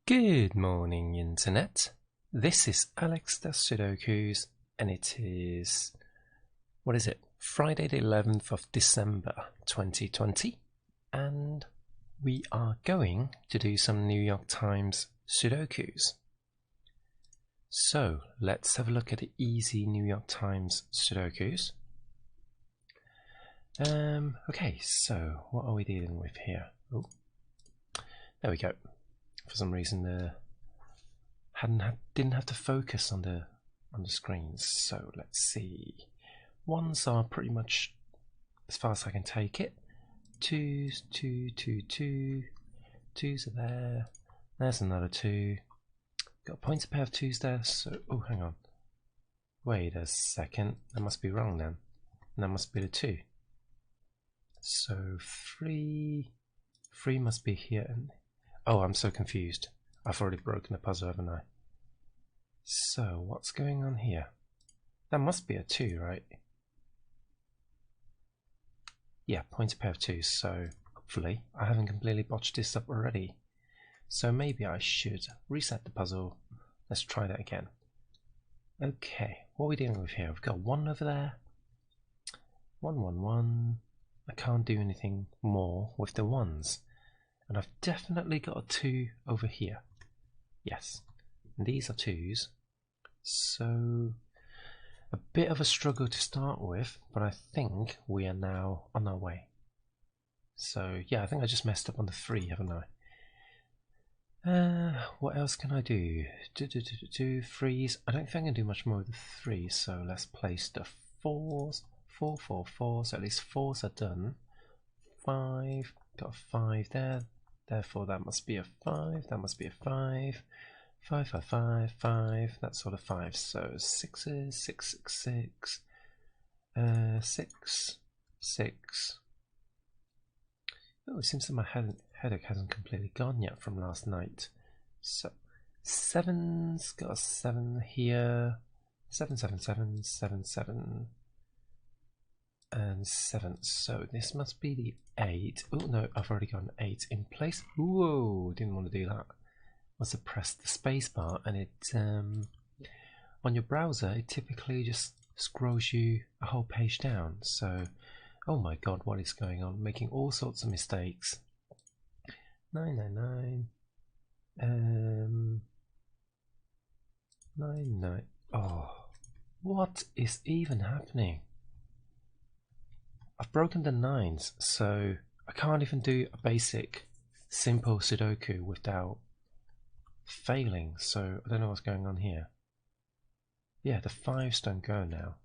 Good morning, Internet. This is Alex the Sudokus, and it is, what is it? Friday the 11th of December 2020, and we are going to do some New York Times Sudokus. So let's have a look at the easy New York Times Sudokus. Okay, so what are we dealing with here? Oh, there we go. For some reason, didn't have to focus on the screens. So let's see. Ones are pretty much as far as I can take it. Twos, two, two, two. Twos are there. There's another two. Got a pointed pair of twos there. So oh, hang on. Wait a second. That must be wrong then. And that must be the two. So three must be here. And oh, I'm so confused. I've already broken the puzzle, haven't I? So, what's going on here? That must be a 2, right? Yeah, pointed pair of 2s, so hopefully I haven't completely botched this up already. So maybe I should reset the puzzle. Let's try that again. Okay, what are we dealing with here? We've got 1 over there. 1, 1, 1. I can't do anything more with the 1s. And I've definitely got a 2 over here. Yes, and these are 2s. So a bit of a struggle to start with, but I think we are now on our way. So yeah, I think I just messed up on the 3, haven't I? What else can I do? Threes. I don't think I can do much more with the 3, so let's place the 4s. 4, 4, 4, so at least 4s are done. 5, got a 5 there. Therefore, that must be a 5, that must be a 5. 5, 5, 5, 5, that sort of 5. So 6s, 6, 6, 6, 6, 6. Oh, it seems that my headache hasn't completely gone yet from last night. So 7's, got a 7 here. 7, 7, 7, 7, 7. And 7, so this must be the 8. Oh no, I've already got an 8 in place. Whoa, didn't want to do that. Must have pressed the spacebar, and it on your browser it typically just scrolls you a whole page down. So, oh my god, what is going on? Making all sorts of mistakes. 999. 99. Oh, what is even happening? I've broken the 9s, so I can't even do a basic, simple Sudoku without failing, so I don't know what's going on here. Yeah, the 5s don't go now.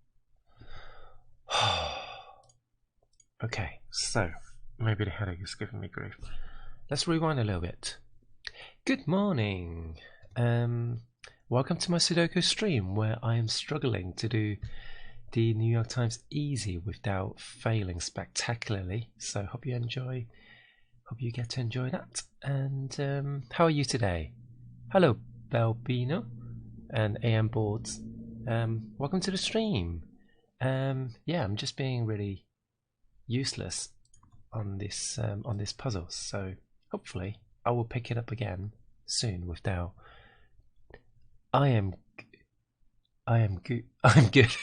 Okay, so maybe the headache is giving me grief. Let's rewind a little bit. Good morning! Welcome to my Sudoku stream, where I am struggling to do the New York Times easy without failing spectacularly. So hope you get to enjoy that. And how are you today? Hello Belbino and AM Boards. Welcome to the stream. Yeah, I'm just being really useless on this puzzle, so hopefully I will pick it up again soon without I am good. I'm good.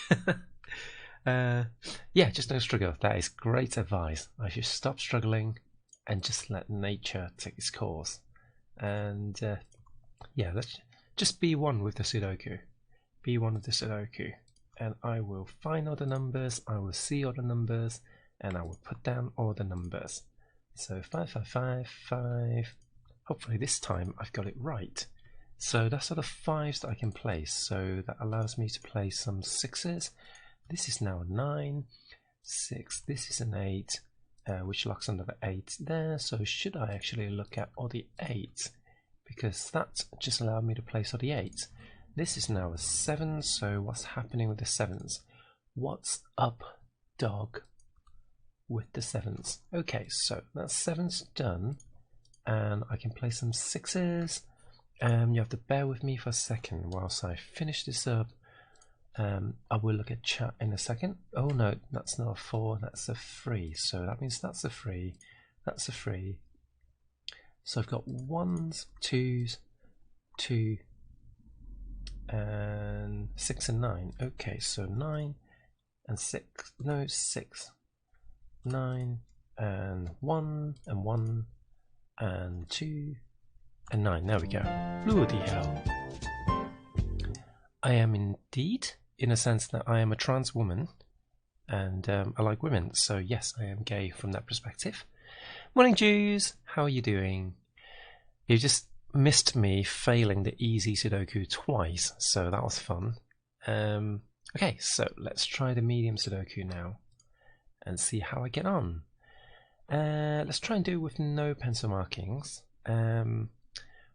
Yeah, just don't struggle. That is great advice. I should stop struggling and just let nature take its course. And yeah, let's just be one with the Sudoku. Be one with the Sudoku. And I will find all the numbers, I will see all the numbers, and I will put down all the numbers. So 5, 5, 5, 5. Hopefully this time I've got it right. So that's sort of 5s that I can place. So that allows me to place some 6s. This is now a 9, 6, this is an 8, which locks under the 8 there. So should I actually look at all the 8s? Because that just allowed me to place all the 8s. This is now a 7, so what's happening with the 7s? What's up, dog, with the 7s? Okay, so that 7's done, and I can place some 6s. You have to bear with me for a second whilst I finish this up. I will look at chat in a second. Oh no, that's not a 4, that's a 3. So that means that's a 3, that's a 3. So I've got 1s, 2s, 2 and 6 and 9. Okay, so 9 and 6, no, 6, 9 and 1 and 1 and 2 and 9. There we go. Bloody hell. I am indeed, in a sense that I am a trans woman, and I like women, so yes, I am gay from that perspective. Morning, Jews. How are you doing? You just missed me failing the easy Sudoku twice, so that was fun. Okay, so let's try the medium Sudoku now and see how I get on. Let's try and do it with no pencil markings. 1,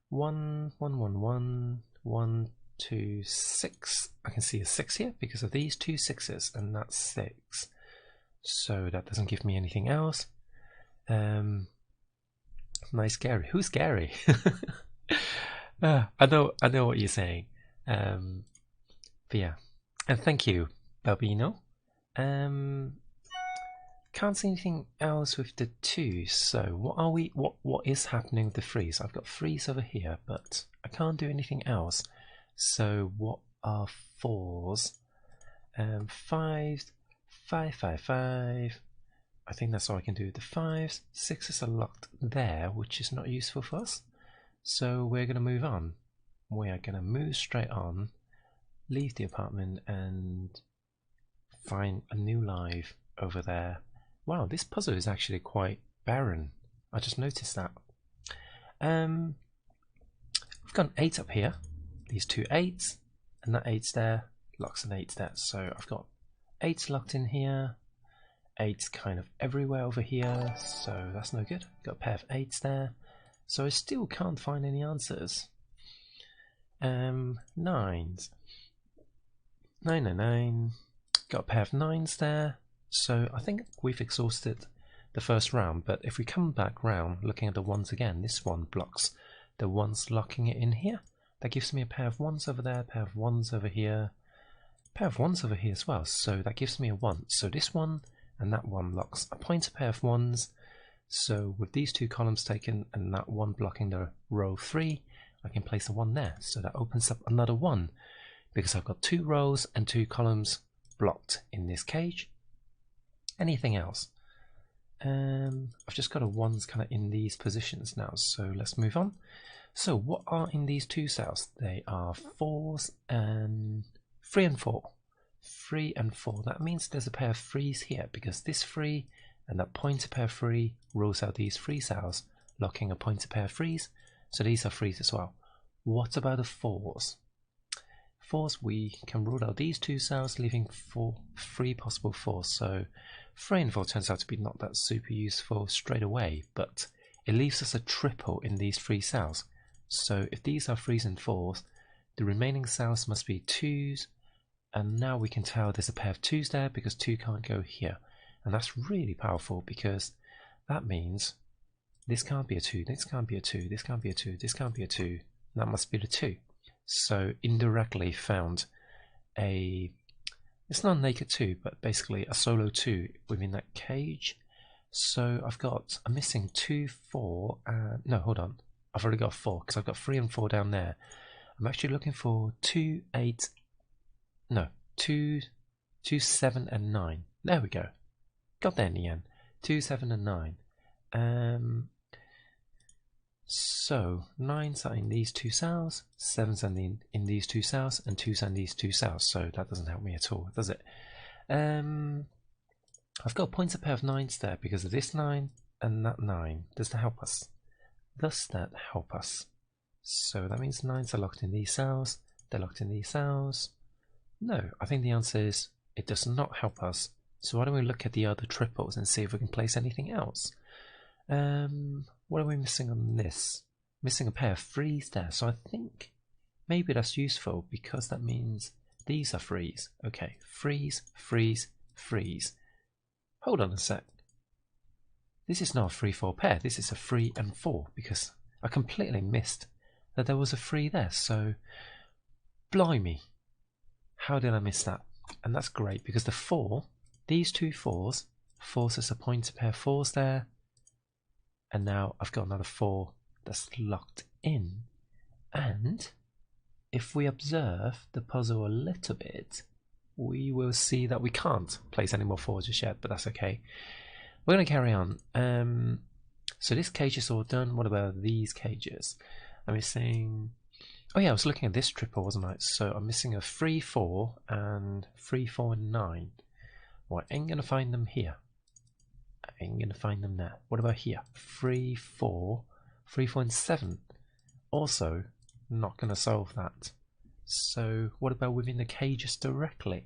1, 1, 1, 1, 2, 6. I can see a 6 here because of these two 6s, and that's 6. So that doesn't give me anything else. Nice Gary. Who's Gary? I know what you're saying. But yeah. And thank you, Babino. Can't see anything else with the 2. So what are we? What is happening with the 3s? I've got 3s over here, but I can't do anything else. So what are 4s? 5s, 5, 5, 5. I think that's all I can do with the 5s. 6s are locked there, which is not useful for us. So we're going to move on. We are going to move straight on, leave the apartment, and find a new live over there. Wow, this puzzle is actually quite barren. I just noticed that. We've got an 8 up here. These two 8s, and that 8's there. Locks an 8's there. So I've got 8's locked in here. 8's kind of everywhere over here, so that's no good. Got a pair of 8's there. So I still can't find any answers. 9s. 9 and 9. Got a pair of 9's there. So I think we've exhausted the first round, but if we come back round looking at the 1s again, this one blocks the 1s locking it in here. That gives me a pair of 1s over there, a pair of 1s over here, a pair of 1s over here as well. So that gives me a 1. So this one and that one locks a pointer pair of 1s. So with these two columns taken and that one blocking the row 3, I can place a 1 there. So that opens up another 1 because I've got 2 rows and 2 columns blocked in this cage. Anything else? I've just got a 1s kind of in these positions now, so let's move on. So what are in these 2 cells? They are 4s and 3 and 4. 3 and 4. That means there's a pair of 3s here because this 3 and that pointer pair 3 rules out these 3 cells, locking a pointer pair 3s. So these are 3s as well. What about the 4s? 4s, we can rule out these 2 cells, leaving 3 possible 4s. So 3 and 4 turns out to be not that super useful straight away, but it leaves us a triple in these 3 cells. So if these are 3s and 4s, the remaining cells must be 2s, and now we can tell there's a pair of 2s there because 2 can't go here. And that's really powerful because that means this can't be a 2, this can't be a 2, this can't be a 2, this can't be a 2, that must be the 2. So indirectly found a, it's not a naked 2, but basically a solo 2 within that cage. So I've got a missing 2, 4, no, hold on, I've already got 4 because I've got 3 and 4 down there. I'm actually looking for 2, 8, no, 2, 7 and 9. There we go. Got there in the end. 2, 7 and 9. So 9s are in these 2 cells, 7s are in these 2 cells, and 2s are in these 2 cells. So that doesn't help me at all, does it? I've got a pointer pair of 9s there because of this 9 and that 9. Does that help us? Does that help us? So that means 9s are locked in these cells. They're locked in these cells. No, I think the answer is it does not help us. So why don't we look at the other triples and see if we can place anything else? What are we missing on this? Missing a pair of 3s there. So I think maybe that's useful because that means these are 3s. Okay, 3s, 3s, 3s. Hold on a sec. This is not a 3-4 pair. This is a 3 and 4 because I completely missed that there was a 3 there. So, blimey. How did I miss that? And that's great because the 4, these 2 4s, force us a pointer pair 4s there. And now I've got another 4 that's locked in. And if we observe the puzzle a little bit, we will see that we can't place any more 4s just yet, but that's okay. We're going to carry on. So this cage is all done. What about these cages? I'm missing... Oh yeah, I was looking at this triple, wasn't I? So I'm missing a 3, 4 and 3, 4 and 9. Well, I ain't going to find them here. I ain't going to find them there. What about here? 3, 4, 3, 4 and 7. Also, not going to solve that. So what about within the cages directly?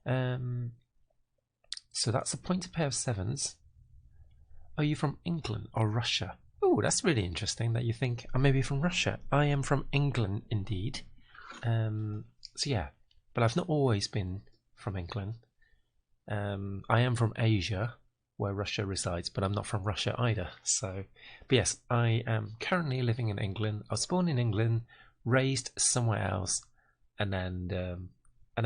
So that's a pointed pair of 7s. Are you from England or Russia? Oh, that's really interesting that you think I may be from Russia. I am from England indeed. So yeah, but I've not always been from England. I am from Asia, where Russia resides, but I'm not from Russia either. So, but yes, I am currently living in England. I was born in England, raised somewhere else, and then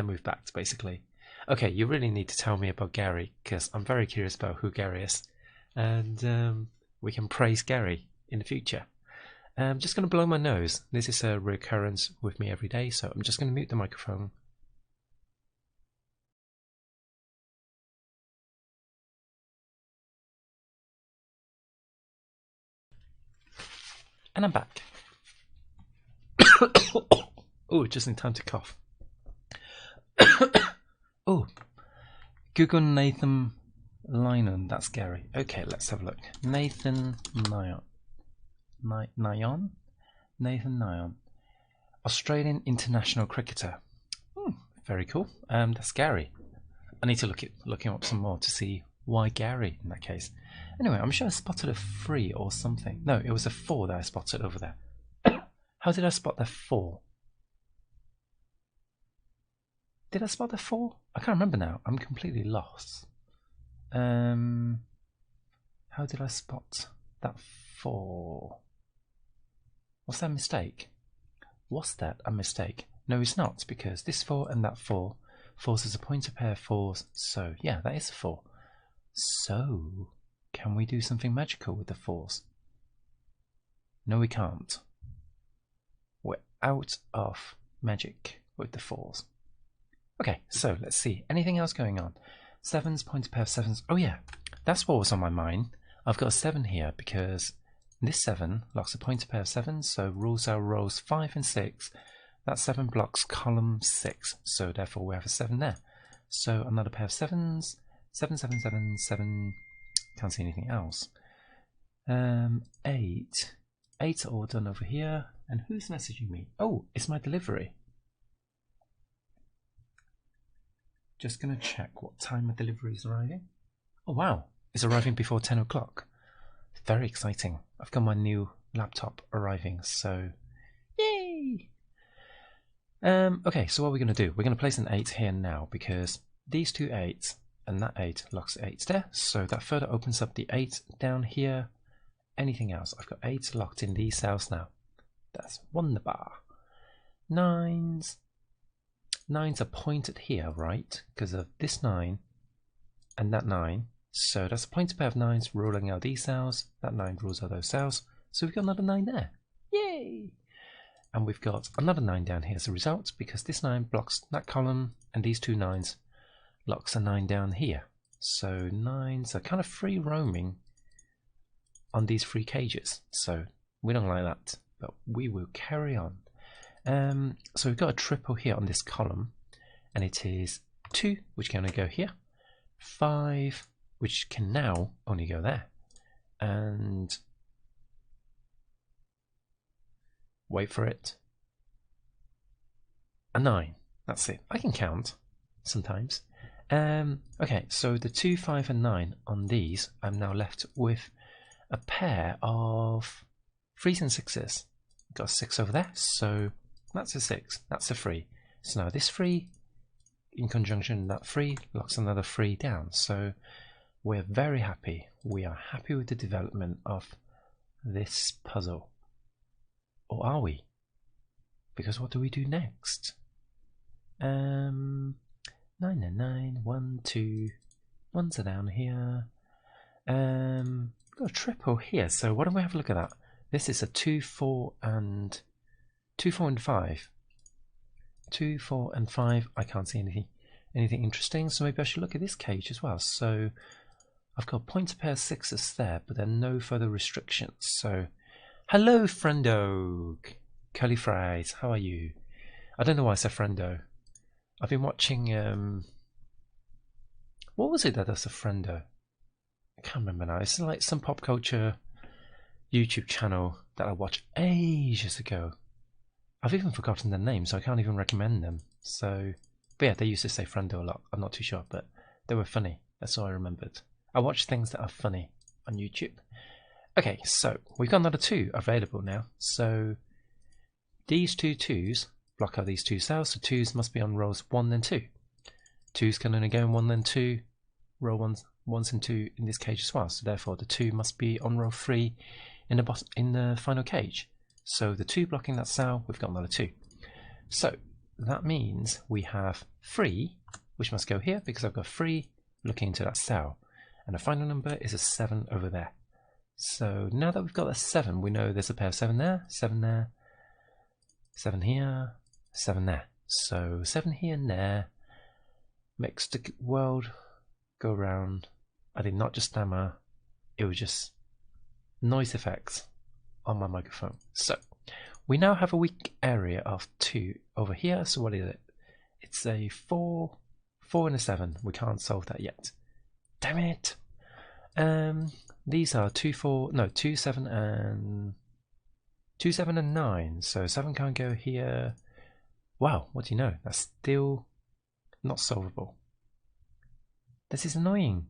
moved back basically. Okay, you really need to tell me about Gary because I'm very curious about who Gary is, and we can praise Gary in the future. I'm just going to blow my nose. This is a recurrence with me every day, so I'm just going to mute the microphone. And I'm back. Oh, just in time to cough. Oh, Google Nathan Lyon. That's scary. Okay, let's have a look. Nathan Lyon. Nathan Lyon. Australian international cricketer. Very cool. That's Gary. I need to look him up some more to see why Gary in that case. Anyway, I'm sure I spotted a 3 or something. No, it was a 4 that I spotted over there. How did I spot the 4? Did I spot the 4? I can't remember now. I'm completely lost. How did I spot that 4? Was that a mistake? Was that a mistake? No, it's not, because this 4 and that 4 falls as a pointed pair of 4s. So, yeah, that is a 4. So, can we do something magical with the 4s? No, we can't. We're out of magic with the 4s. Okay, so let's see. Anything else going on? 7s, pointed pair of 7s. Oh yeah, that's what was on my mind. I've got a 7 here because this 7 locks a pointed pair of 7s, so rules out rows 5 and 6. That 7 blocks column 6, so therefore we have a 7 there. So another pair of 7s. 7, 7, 7, 7. Can't see anything else. 8. 8 are all done over here. And who's messaging me? Oh, it's my delivery. Just going to check what time my delivery is arriving. Oh wow, it's arriving before 10 o'clock. Very exciting. I've got my new laptop arriving, so yay! Okay, so what are we going to do? We're going to place an 8 here now because these two 8s and that 8 locks 8 there. So that further opens up the 8 down here. Anything else? I've got 8 locked in these cells now. That's wonderbar. 9s. 9s are pointed here, right? Because of this 9 and that 9. So that's a pointed pair of 9s ruling out these cells. That 9 rules out those cells. So we've got another 9 there. Yay! And we've got another 9 down here as a result because this 9 blocks that column and these two 9s locks a 9 down here. So 9s are kind of free roaming on these 3 cages. So we don't like that, but we will carry on. So we've got a triple here on this column, and it is 2, which can only go here, 5, which can now only go there, and wait for it, a 9. That's it. I can count sometimes. Okay, so the 2, 5, and 9 on these, I'm now left with a pair of 3s and 6s. Got a 6 over there, so that's a 6, that's a 3. So now this 3 in conjunction with that 3 locks another 3 down. So we're very happy. We are happy with the development of this puzzle. Or are we? Because what do we do next? 9 and 9, 1, 2, 1s are down here. Got a triple here, so why don't we have a look at that? This is a 2, 4 and 2, 4, and 5. 2, 4, and 5. I can't see anything interesting, so maybe I should look at this cage as well. So I've got pointer pair 6s there, but there are no further restrictions. So, hello, friendo! Curly fries, how are you? I don't know why I said friendo. I've been watching, what was it that's a friendo? I can't remember now. It's like some pop culture YouTube channel that I watched ages ago. I've even forgotten their name, so I can't even recommend them. So, but yeah, they used to say friendo a lot. I'm not too sure, but they were funny. That's all I remembered. I watch things that are funny on YouTube. Okay, so we've got another 2 available now. So these 2 2s block out these 2 cells, so 2s must be on rows 1 and 2. 2s can only go in 1 and 2, row 1s and 2 in this cage as well. So therefore the 2 must be on row 3 in the final cage. So the 2 blocking that cell, we've got another 2. So that means we have 3, which must go here because I've got 3 looking into that cell. And the final number is a 7 over there. So now that we've got a 7, we know there's a pair of 7 there, 7 there, 7 here, 7 there. So 7 here and there makes the world go round. I did not just stammer, it was just noise effects on my microphone. So we now have a weak area of 2 over here. So what is it? It's a 4, 4 and a 7. We can't solve that yet. Damn it! These are 2, 4, no, 2, 7 and 2, 7 and 9. So 7 can't go here. Wow, what do you know? That's still not solvable. This is annoying.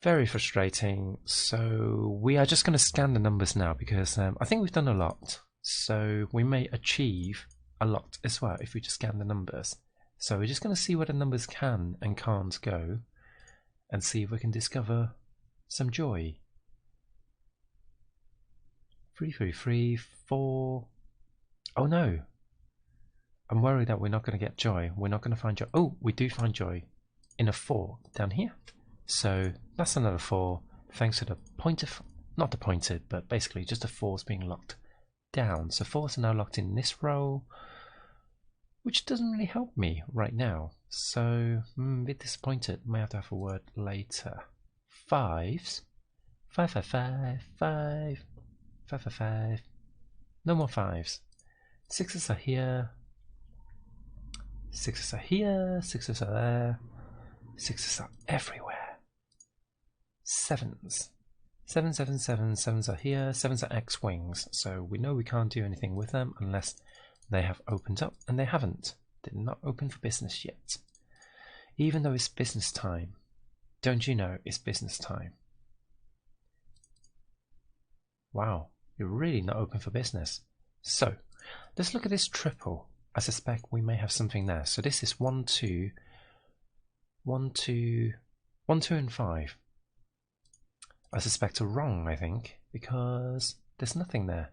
Very frustrating. So we are just going to scan the numbers now because I think we've done a lot. So we may achieve a lot as well if we just scan the numbers. So we're just going to see where the numbers can and can't go and see if we can discover some joy. 3, 3, 3, 4. Oh no. I'm worried that we're not going to get joy. We're not going to find joy. Oh, we do find joy in a 4 down here. So that's another 4 thanks to the pointer, not the pointed, but basically just the 4s being locked down. So 4s are now locked in this row, which doesn't really help me right now. So I'm a bit disappointed. May have to have a word later. 5s. 5, 5, 5, 5, 5, 5, 5. No more 5s. 6s are here. 6s are here. 6s are there. 6s are everywhere. 7s. 7, 7, 7. 7s are here. 7s are X wings. So we know we can't do anything with them unless they have opened up, and they haven't. They're not open for business yet. Even though it's business time. Don't you know it's business time? Wow, you're really not open for business. So, let's look at this triple. I suspect we may have something there. So this is 1, 2, 1, 2, 1, 2, and 5. I suspect a wrong, I think, because there's nothing there.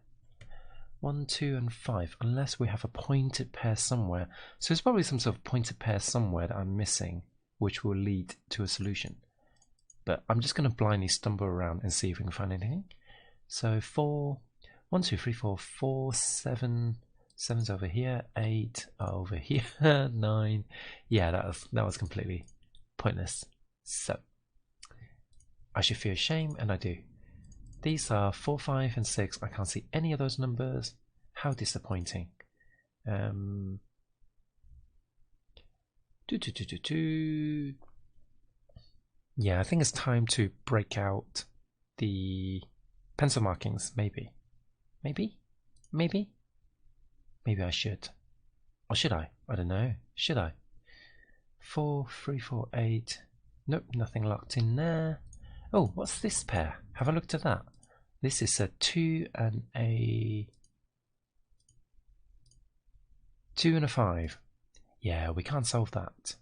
1, 2, and 5, unless we have a pointed pair somewhere. So it's probably some sort of pointed pair somewhere that I'm missing, which will lead to a solution. But I'm just going to blindly stumble around and see if we can find anything. So 4, 1, 2, 3, 4, 4, 7, 7's over here, 8 are over here, 9. Yeah, that was completely pointless. So I should feel shame, and I do. These are 4, 5, and 6. I can't see any of those numbers. How disappointing. Yeah, I think it's time to break out the pencil markings, maybe. Maybe I should. Or should I? I don't know. Should I? 4, 3, 4, 8. Nope, nothing locked in there. Oh, what's this pair? Have I looked at that? This is a 2 and a 2 and a 5. Yeah, we can't solve that.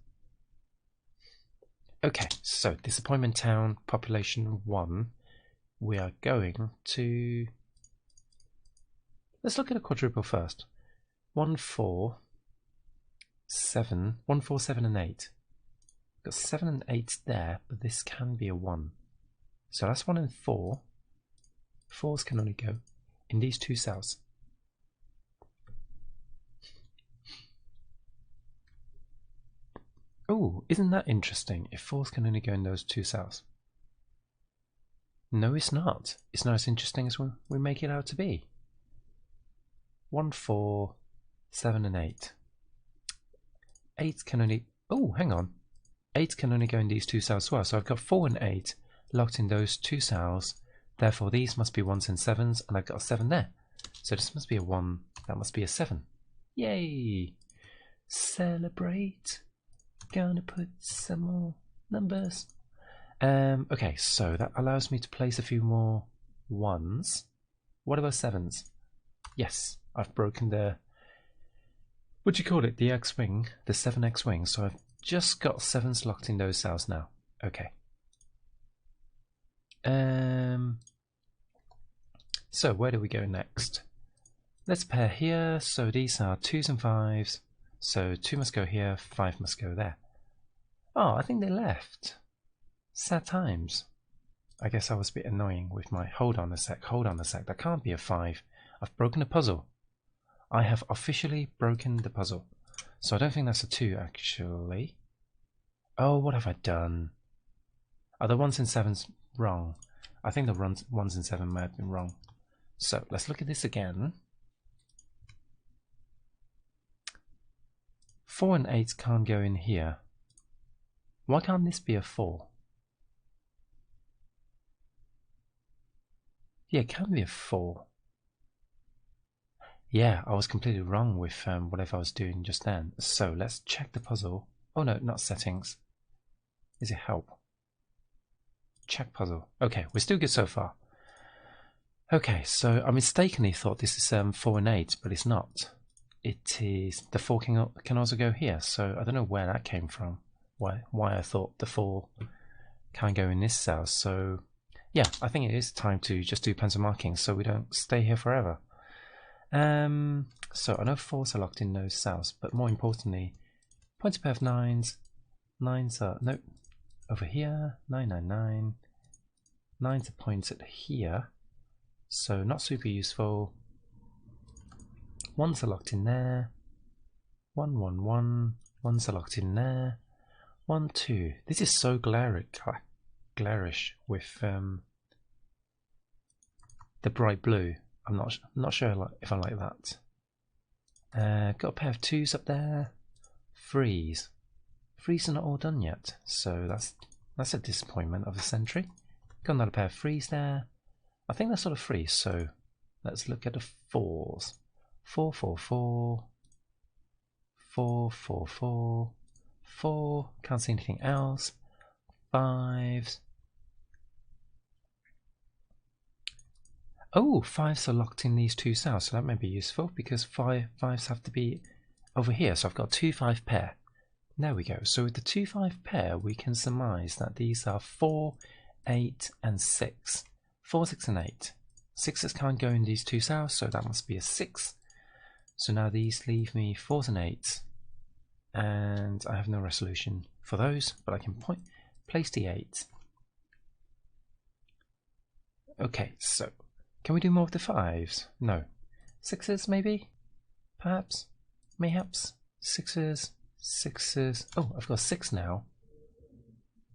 Okay, so Disappointment Town, population 1. We are going to... Let's look at a quadruple first. 1, 4, 7. 1, 4, 7, and 8. We've got 7 and 8 there, but this can be a 1. So that's 1 and 4. 4s can only go in these 2 cells. Oh, isn't that interesting? If 4s can only go in those 2 cells. No, it's not. It's not as interesting as we make it out to be. 1, 4, 7 and 8. 8 can only... Oh, hang on. 8 can only go in these 2 cells as well. So I've got 4 and 8 locked in those 2 cells. Therefore, these must be 1s and 7s, and I've got a 7 there. So this must be a 1. That must be a 7. Yay! Celebrate. Gonna put some more numbers. Okay, so that allows me to place a few more 1s. What about 7s? Yes, I've broken the... What do you call it? The X-wing, the 7 X-wing. So I've just got 7s locked in those cells now. Okay. So where do we go next? Let's pair here. So these are 2s and 5s. So 2 must go here, 5 must go there. Oh, I think they left. Sad times. I guess I was a bit annoying with my hold on a sec, that can't be a 5. I've broken a puzzle. I have officially broken the puzzle. So I don't think that's a 2 actually. Oh, what have I done? Are the 1s and 7s wrong? I think the 1s and 7 might have been wrong. So let's look at this again. 4 and 8 can't go in here. Why can't this be a 4? Yeah, it can be a 4. Yeah, I was completely wrong with whatever I was doing just then. So let's check the puzzle. Oh no, not settings. Is it help? Check puzzle. Okay, we're still good so far. Okay, so I mistakenly thought this is 4 and 8, but it's not. It is... the 4 can also go here, so I don't know where that came from. Why I thought the 4 can't go in this cell. So yeah, I think it is time to just do pencil markings so we don't stay here forever. So I know 4s are locked in those cells, but more importantly, point a pair of 9s. 9s are... no, over here, 9, 9, 9. 9s are pointed here, so not super useful. 1s are locked in there. 1, 1, 1. 1s are locked in there. 1, 2. This is so glarish with the bright blue. I'm not sure if I like that. Got a pair of 2s up there. 3s. 3s are not all done yet, so that's a disappointment of the century. Got another pair of 3s there. I think that's sort of 3, so let's look at the 4s. 4, 4, 4. 4, 4, 4. 4, can't see anything else. 5s. Oh, 5s are locked in these 2 cells, so that may be useful because 5s have to be over here. So I've got 2, 5 pair. There we go. So with the 2, 5 pair, we can surmise that these are 4, 8, and 6. 4, 6, and 8. 6s can't go in these 2 cells, so that must be a 6. So now these leave me 4s and 8s. And I have no resolution for those, but I can place the 8. Okay, so can we do more of the 5s? No. 6s maybe? Perhaps? Mayhaps? 6s? 6s? Oh, I've got 6 now.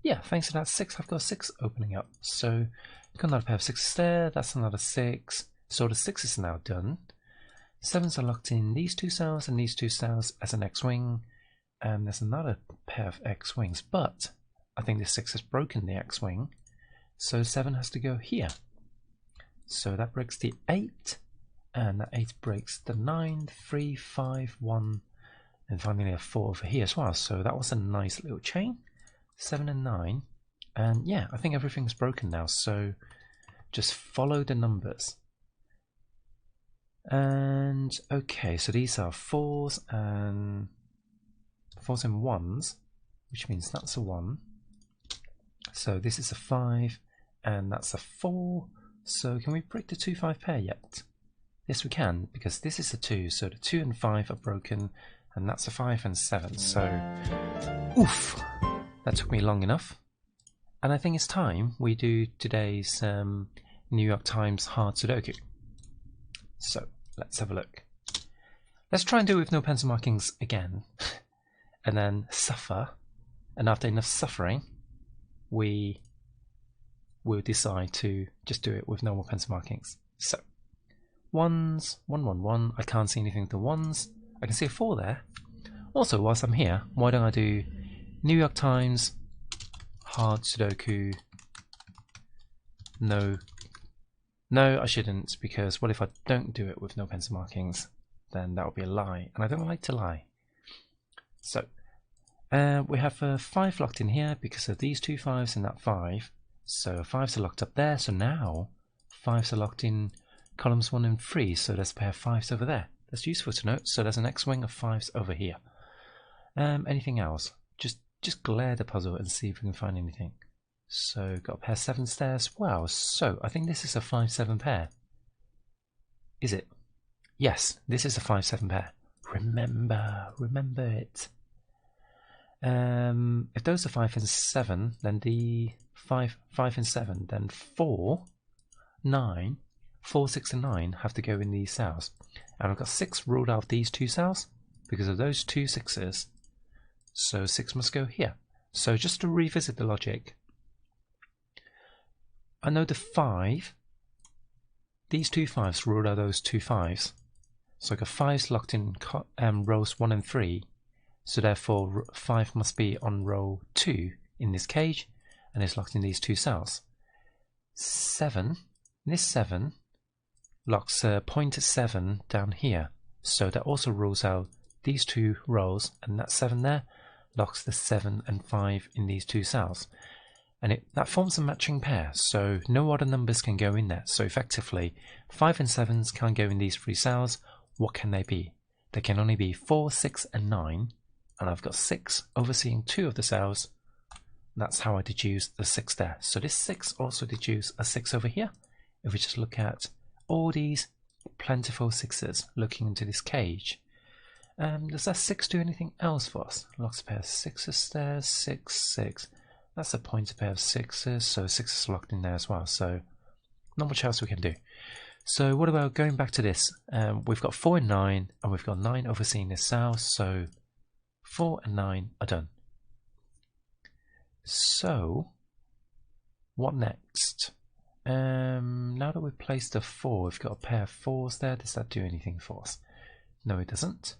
Yeah, thanks to that 6, I've got 6 opening up. So got another pair of 6s there, that's another 6. So the 6s are now done. 7s are locked in these 2 cells and these 2 cells as an X-wing. There's another pair of X-wings, but I think the 6 has broken the X-wing, so 7 has to go here. So that breaks the 8, and that 8 breaks the 9, 3, 5, 1, and finally a 4 over here as well. So that was a nice little chain. 7 and 9, and yeah, I think everything's broken now, so just follow the numbers. And okay, so these are 4s and 1s, which means that's a 1. So this is a 5, and that's a 4. So can we break the 2, 5 pair yet? Yes, we can, because this is a 2, so the 2 and 5 are broken, and that's a 5 and 7. So, oof, that took me long enough. And I think it's time we do today's New York Times hard Sudoku. So let's have a look. Let's try and do it with no pencil markings again. And then suffer And after enough suffering, we will decide to just do it with normal pencil markings. So, ones, 1, 1, 1. I can't see anything with the ones. I can see a 4 there. Also, whilst I'm here, why don't I do New York Times, hard Sudoku, no. No, I shouldn't, because what if I don't do it with no pencil markings? Then that would be a lie, and I don't like to lie. So, we have 5 locked in here because of these 2 5s and that 5. So 5s are locked up there, so now 5s are locked in columns 1 and 3, so there's a pair of 5s over there. That's useful to note, so there's an X-wing of 5s over here. Anything else? Just glare the puzzle and see if we can find anything. So got a pair of 7s there as well, so I think this is a 5-7 pair. Is it? Yes, this is a 5-7 pair. Remember it. If those are 5 and 7, then the 5 and 7, then 4, 9, 4, 6 and 9 have to go in these cells. And I've got 6 ruled out of these 2 cells because of those 2 6s. So 6 must go here. So just to revisit the logic, I know the 5, these 2 5s ruled out those 2 5s. So I got 5s locked in rows 1 and 3. So therefore 5 must be on row 2 in this cage, and it's locked in these 2 cells. 7, this 7 locks point 7 down here, so that also rules out these 2 rows, and that 7 there locks the 7 and 5 in these 2 cells. And that forms a matching pair, so no other numbers can go in there. So effectively 5 and 7s can't go in these 3 cells. What can they be? They can only be 4, 6 and 9. And I've got 6 overseeing 2 of the cells. That's how I deduce the 6 there. So this 6 also deduces a 6 over here. If we just look at all these plentiful 6s looking into this cage. Does that 6 do anything else for us? Locks a pair of 6s there, 6, 6. That's a pointer pair of 6s, so 6 is locked in there as well. So not much else we can do. So what about going back to this? We've got 4 and 9, and we've got 9 overseeing this cell. So 4 and 9 are done. So, what next? Now that we've placed a 4, we've got a pair of 4s there. Does that do anything for us? No, it doesn't.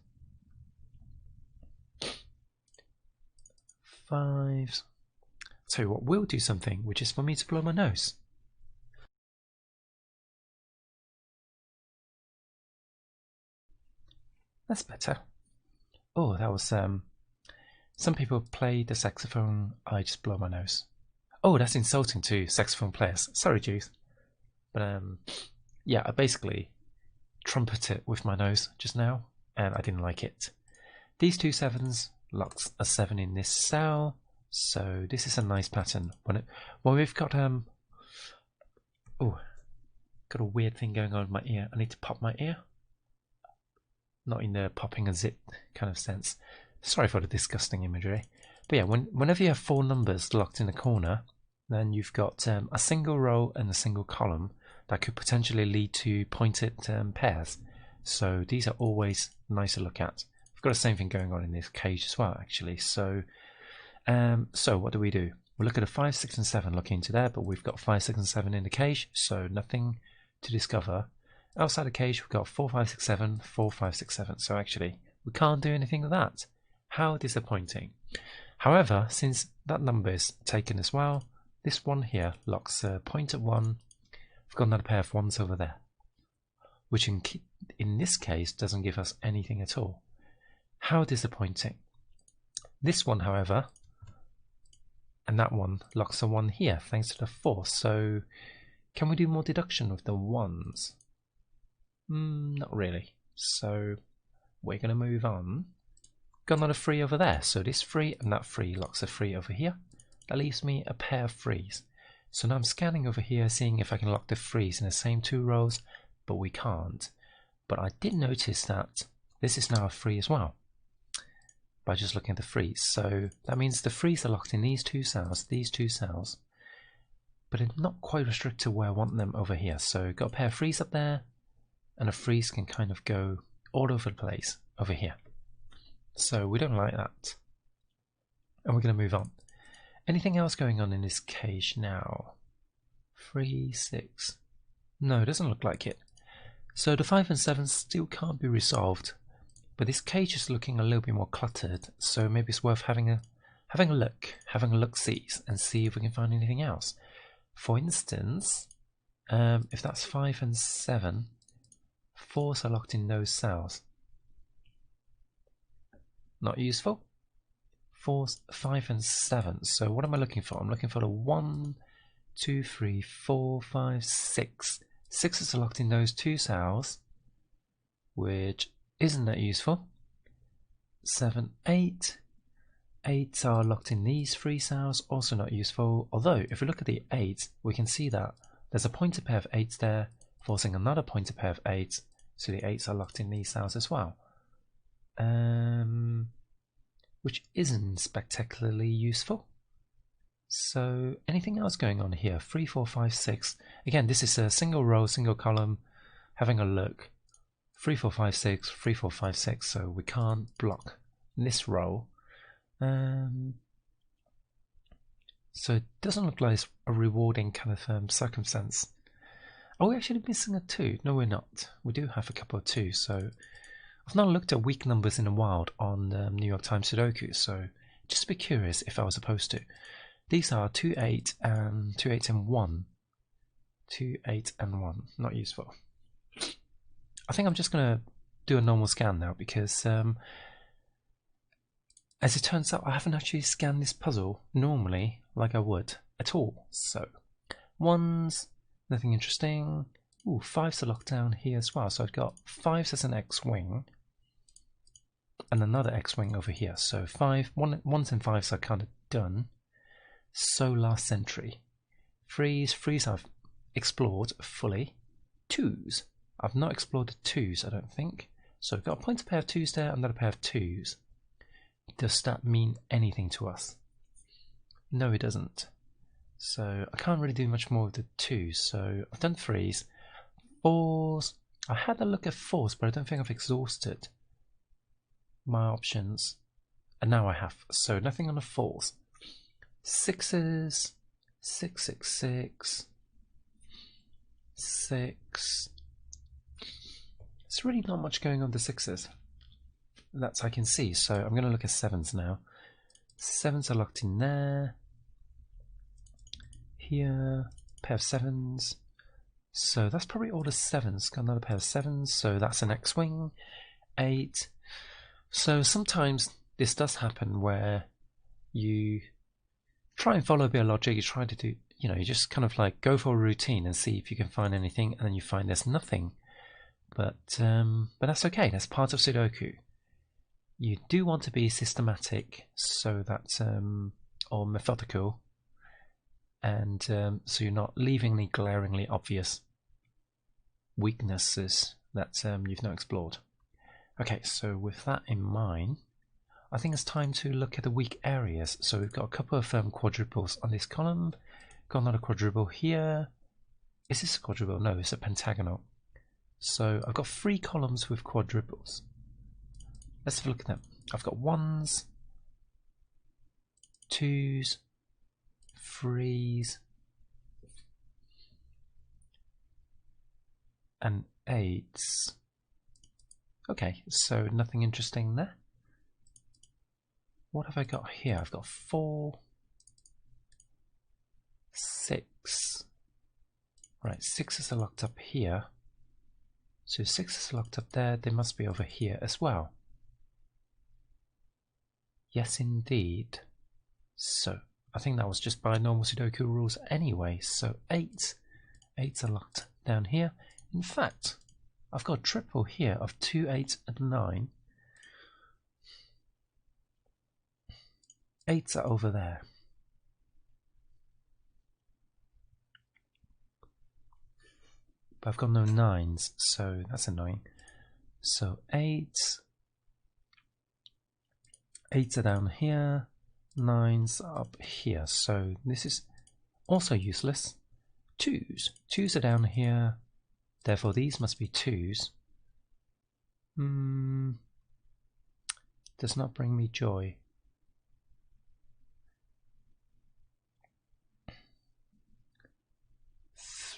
5s. I'll tell you what, we'll do something, which is for me to blow my nose. That's better. Oh, that was some people play the saxophone, I just blow my nose. Oh, that's insulting to saxophone players. Sorry, Juice. But yeah, I basically trumpeted with my nose just now, and I didn't like it. These 2 7s locks a 7 in this cell, so this is a nice pattern. When we've got got a weird thing going on in my ear. I need to pop my ear. Not in the popping a zip kind of sense. Sorry for the disgusting imagery. But yeah, whenever you have 4 numbers locked in a corner, then you've got a single row and a single column that could potentially lead to pointed pairs. So these are always nice to look at. We've got the same thing going on in this cage as well, actually. So what do? We look at a 5, 6 and 7 looking into there, but we've got 5, 6 and 7 in the cage, so nothing to discover. Outside the cage, we've got 4, 5, 6, 7, 4, 5, 6, 7. So actually, we can't do anything with that. How disappointing. However, since that number is taken as well, this one here locks a point at 1. We've got another pair of 1s over there, which in this case doesn't give us anything at all. How disappointing. This one, however, and that one locks a 1 here, thanks to the 4. So, can we do more deduction with the 1s? Not really. So, we're going to move on. Got another 3 over there. So this 3 and that 3 locks a 3 over here. That leaves me a pair of 3s. So now I'm scanning over here, seeing if I can lock the 3s in the same 2 rows, but we can't. But I did notice that this is now a 3 as well, by just looking at the 3s. So that means the 3s are locked in these 2 cells, but it's not quite restricted to where I want them over here. So got a pair of 3s up there, and the 3s can kind of go all over the place over here. So we don't like that. And we're going to move on. Anything else going on in this cage now? 3, 6. No, it doesn't look like it. So the 5 and 7 still can't be resolved. But this cage is looking a little bit more cluttered. So maybe it's worth having a look-see, and see if we can find anything else. For instance, if that's 5 and 7, 4s are locked in those cells. Not useful. 4, 5 and 7. So what am I looking for? I'm looking for the 1, 2, 3, 4, 5, 6. 6s are locked in those 2 cells, which isn't that useful. 7, 8. 8s are locked in these 3 cells, also not useful. Although, if we look at the 8s, we can see that there's a pointer pair of 8s there, forcing another pointer pair of 8s, so the 8s are locked in these cells as well. Which isn't spectacularly useful. So, anything else going on here? 3, 4, 5, 6. Again, this is a single row, single column. Having a look. 3, 4, 5, 6, 3, 4, 5, 6. So we can't block this row. So it doesn't look like it's a rewarding kind of circumstance. Are we actually missing a 2? No, we're not. We do have a couple of 2s. So I've not looked at weak numbers in a while on New York Times Sudoku. So just be curious if I was supposed to. These are 2, 8 and 2, 8 and 1. 2, 8 and 1. Not useful. I think I'm just going to do a normal scan now because as it turns out I haven't actually scanned this puzzle normally like I would at all. So 1s, nothing interesting. Ooh, 5s are locked down here as well. So I've got 5s as an X-wing and another X-wing over here. So 1s and 5s are kind of done. So last entry. 3s I've explored fully. 2s. I've not explored the 2s, I don't think. So we've got a pointer pair of 2s there, another pair of 2s. Does that mean anything to us? No, it doesn't. So I can't really do much more with the 2s. So I've done 3s. 4s. I had a look at 4s, but I don't think I've exhausted my options. And now I have. So nothing on the 4s. 6s. 6, 6, 6. 6. There's really not much going on the 6s. That's I can see. So I'm going to look at 7s now. 7s are locked in there. Here. Pair of 7s. So that's probably all the 7s. Got another pair of 7s. So that's an X-wing. 8. So sometimes this does happen where you try and follow a bit of logic. You try to do, you just kind of like go for a routine and see if you can find anything, and then you find there's nothing. But that's okay. That's part of Sudoku. You do want to be systematic, so that or methodical, and so you're not leaving any glaringly obvious weaknesses that you've not explored. Okay, so with that in mind, I think it's time to look at the weak areas. So we've got a couple of quadruples on this column. Got another quadruple here. Is this a quadruple? No, it's a pentagonal. So I've got 3 columns with quadruples. Let's have a look at them. I've got 1s, 2s, 3s, and 8s. Okay, so nothing interesting there. What have I got here? I've got 4, 6. Right, 6s are locked up here. So 6s are locked up there. They must be over here as well. Yes, indeed. So I think that was just by normal Sudoku rules anyway. So 8s are locked down here. In fact, I've got a triple here of 2, 8, and 9. 8s are over there. But I've got no 9s, so that's annoying. So 8s are down here, 9s are up here. So this is also useless. 2s are down here. Therefore these must be 2s. Does not bring me joy.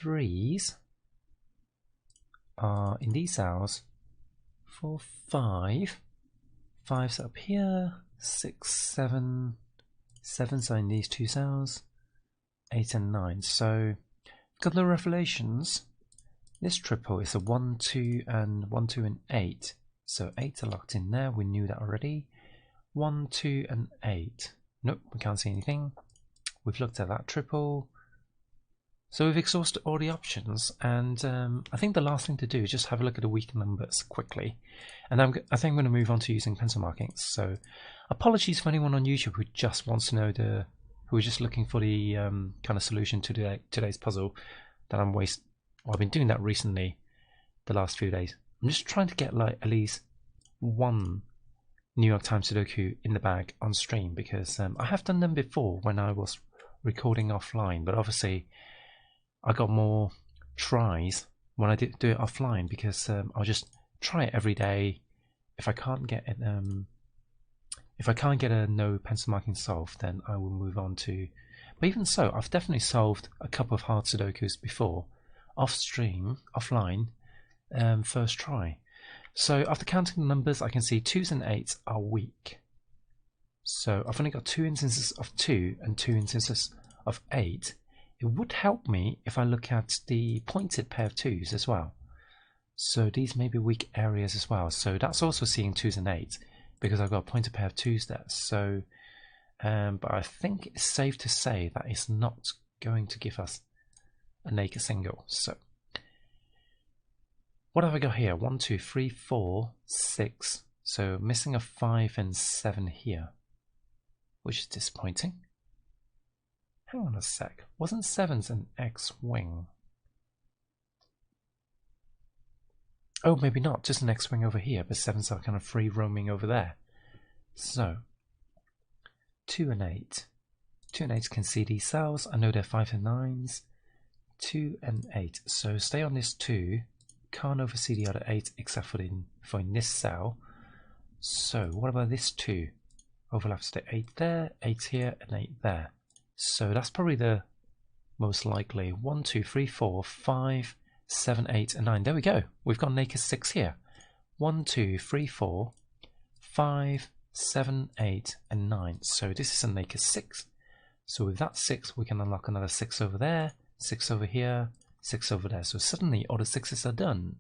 3s are in these cells. 4, 5. 5's up here. 6, 7. 7's are in these 2 cells. 8 and 9. So, a couple of revelations. This triple is a 1, 2, and 1, 2, and 8. So 8 are locked in there. We knew that already. 1, 2, and 8. Nope, we can't see anything. We've looked at that triple. So we've exhausted all the options, and I think the last thing to do is just have a look at the weak numbers quickly. And I think I'm going to move on to using pencil markings. So apologies for anyone on YouTube who just wants to know who is just looking for the kind of solution to today's puzzle that I've been doing that recently, the last few days. I'm just trying to get like at least one New York Times Sudoku in the bag on stream, because I have done them before when I was recording offline, but obviously I got more tries when I did do it offline, because I'll just try it every day. If I can't get it, if I can't get a no pencil marking solved, then I will move on to. But even so, I've definitely solved a couple of hard Sudokus before, off stream, offline, first try. So after counting the numbers, I can see 2s and 8s are weak. So I've only got 2 instances of 2 and 2 instances of 8. It would help me if I look at the pointed pair of 2s as well. So these may be weak areas as well. So that's also seeing 2s and 8, because I've got a pointed pair of 2s there. So, but I think it's safe to say that it's not going to give us a naked single. So what have I got here? 1, 2, 3, 4, 6. So missing a 5 and 7 here, which is disappointing. Hang on a sec. Wasn't 7's an X-wing? Oh, maybe not. Just an X-wing over here, but 7's are kind of free roaming over there. So 2 and 8. 2 and 8 can see these cells. I know they're 5 and 9s. 2 and 8. So stay on this 2. Can't oversee the other 8 except for in this cell. So what about this 2? Overlaps the 8 there, 8 here, and 8 there. So that's probably the most likely. 1, 2, 3, 4, 5, 7, 8, and 9. There we go. We've got naked 6 here. 1, 2, 3, 4, 5, 7, 8, and 9. So this is a naked 6. So with that 6, we can unlock another 6 over there, 6 over here, 6 over there. So suddenly all the 6s are done.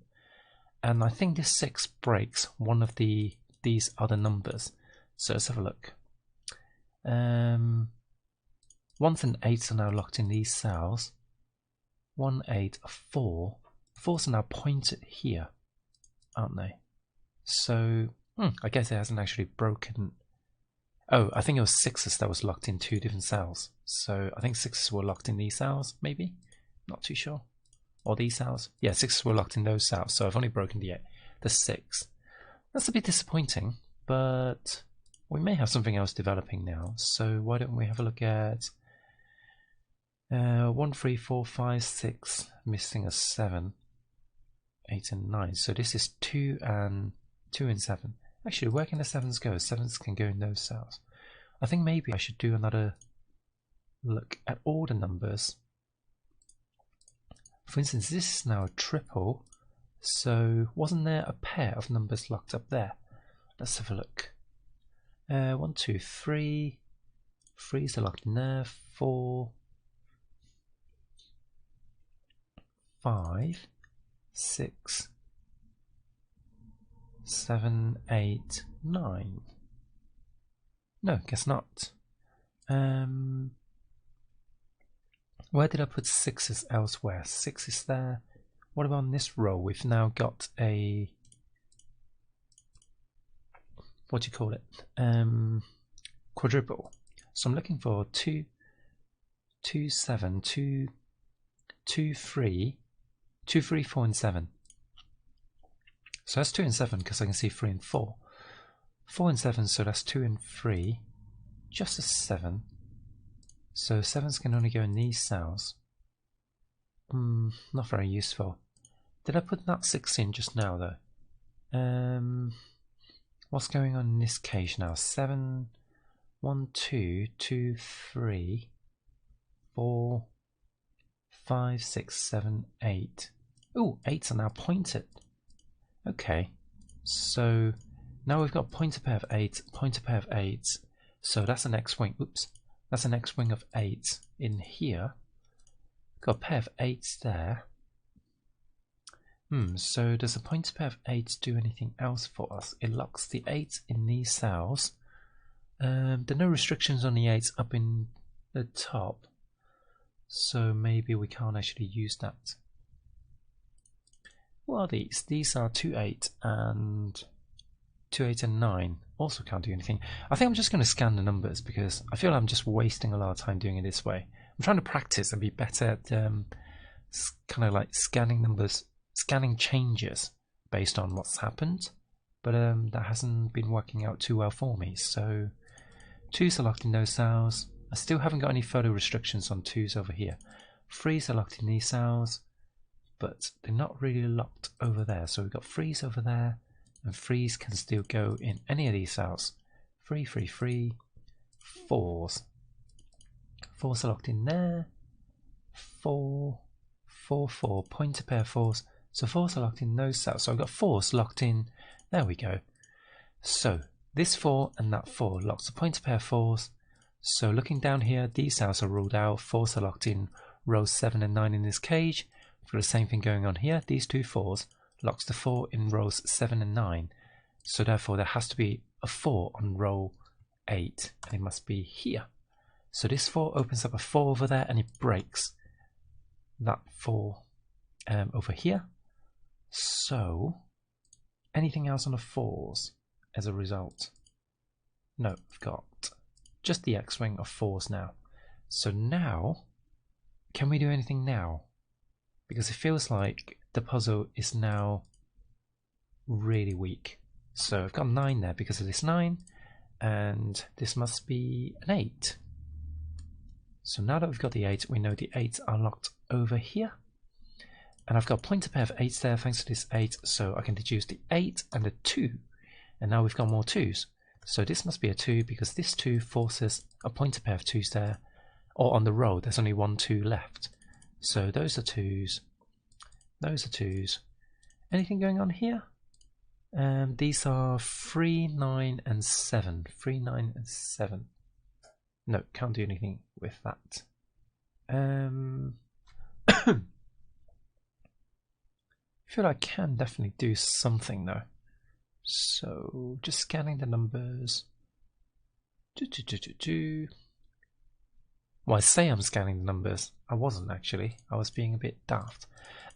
And I think this 6 breaks one of these other numbers. So let's have a look. 1s and 8s are now locked in these cells. 1, 8, 4. 4s are now pointed here, aren't they? So, I guess it hasn't actually broken. Oh, I think it was 6s that was locked in 2 different cells. So I think 6s were locked in these cells, maybe? Not too sure. Or these cells? Yeah, 6s were locked in those cells, so I've only broken the 6. That's a bit disappointing, but we may have something else developing now. So why don't we have a look at 1, 3, 4, 5, 6, missing a 7, 8 and 9. So this is 2 and 7. Actually, where can the 7s go? 7s can go in those cells. I think maybe I should do another look at all the numbers. For instance, this is now a triple. So wasn't there a pair of numbers locked up there? Let's have a look. 1, 2, 3. 3s are locked in there. 4, 5, 6, 7, 8, 9. No, guess not. Where did I put 6s elsewhere? 6 is there. What about on this row? We've now got a, what do you call it? Quadruple. So I'm looking for 2, 2, 7, 2, 2, 3, 2, 3, 4, and 7. So that's 2 and 7 because I can see 3 and 4. 4 and 7, so that's 2 and 3. Just a 7. So 7s can only go in these cells. Not very useful. Did I put that 6 in just now though? What's going on in this cage now? 7, 1, 2, 2, 3, 4, 5, 6, 7, 8. Ooh, 8s are now pointed. Okay, so now we've got pointer pair of 8, pointer pair of 8. So that's an X-wing. Oops, that's an X-wing of 8 in here. Got a pair of 8s there. So does a pointer pair of 8 do anything else for us? It locks the 8 in these cells. There are no restrictions on the 8s up in the top, so maybe we can't actually use that. What are these? These are 2, 8 and 2, 8 and 9. Also can't do anything. I think I'm just going to scan the numbers because I feel I'm just wasting a lot of time doing it this way. I'm trying to practice and be better at kind of like scanning numbers, scanning changes based on what's happened, but that hasn't been working out too well for me. So 2s are locked in those cells. I still haven't got any photo restrictions on 2s over here. 3s are locked in these cells, but they're not really locked over there. So we've got 3s over there, and 3s can still go in any of these cells. 3, 3, 3, 4s. 4s are locked in there. 4, 4, 4, pointer pair 4s. So 4s are locked in those cells. So I've got 4s locked in. There we go. So this 4 and that 4 locks the pointer pair 4s. So looking down here, these cells are ruled out. 4s are locked in rows 7 and 9 in this cage. We've got the same thing going on here. These two 4s locks the 4 in rows 7 and 9. So therefore there has to be a 4 on row 8, and it must be here. So this 4 opens up a 4 over there, and it breaks that 4 over here. So anything else on the 4s as a result? No, I've got just the X-wing of 4s now. So now, can we do anything now? Because it feels like the puzzle is now really weak. So I've got 9 there because of this 9, and this must be an 8. So now that we've got the 8, we know the 8s are locked over here. And I've got a pointer pair of 8s there thanks to this 8, so I can deduce the 8 and the 2. And now we've got more 2s. So this must be a 2 because this 2 forces a pointer pair of 2s there. Or on the row, there's only 1 2 left. So those are 2s. Those are 2s. Anything going on here? These are 3, 9 and 7. 3, 9 and 7. No, can't do anything with that. I feel like I can definitely do something though. So just scanning the numbers. Well, I say I'm scanning the numbers. I wasn't actually. I was being a bit daft.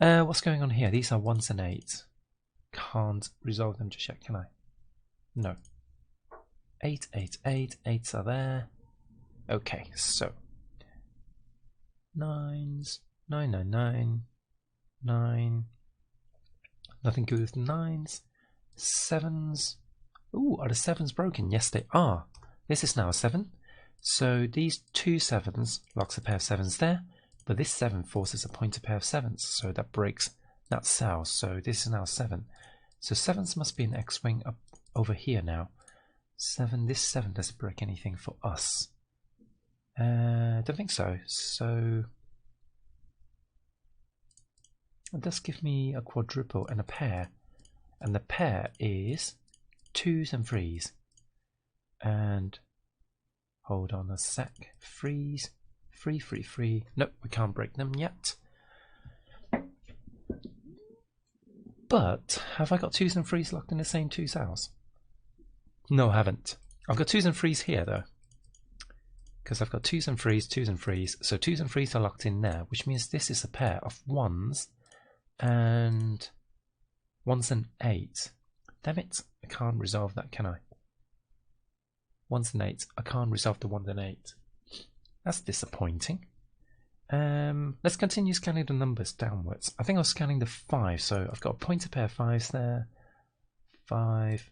What's going on here? These are 1s and 8s. Can't resolve them just yet, can I? No. 8, 8, 8. 8s are there. Okay, so 9s, 9, 9, 9, 9. Nothing good with 9s. 7s. Ooh, are the 7s broken? Yes, they are. This is now a 7. So these two 7s locks a pair of 7s there, but this 7 forces a pointer pair of 7s, so that breaks that cell. So this is now 7. So 7s must be an X-wing up over here now. 7. This 7 doesn't break anything for us. Don't think so. So it does give me a quadruple and a pair, and the pair is 2s and 3s. And hold on a sec. 3s, 3, 3, 3. Nope, we can't break them yet. But have I got 2s and 3s locked in the same 2 cells? No, I haven't. I've got 2s and 3s here though, because I've got 2s and 3s, 2s and 3s. So 2s and 3s are locked in there, which means this is a pair of 1s and 1s and 8s. Damn it, I can't resolve that, can I? 1s and 8s. I can't resolve the 1s and 8. That's disappointing. Let's continue scanning the numbers downwards. I think I was scanning the 5, so I've got a pointer pair of 5s there. 5.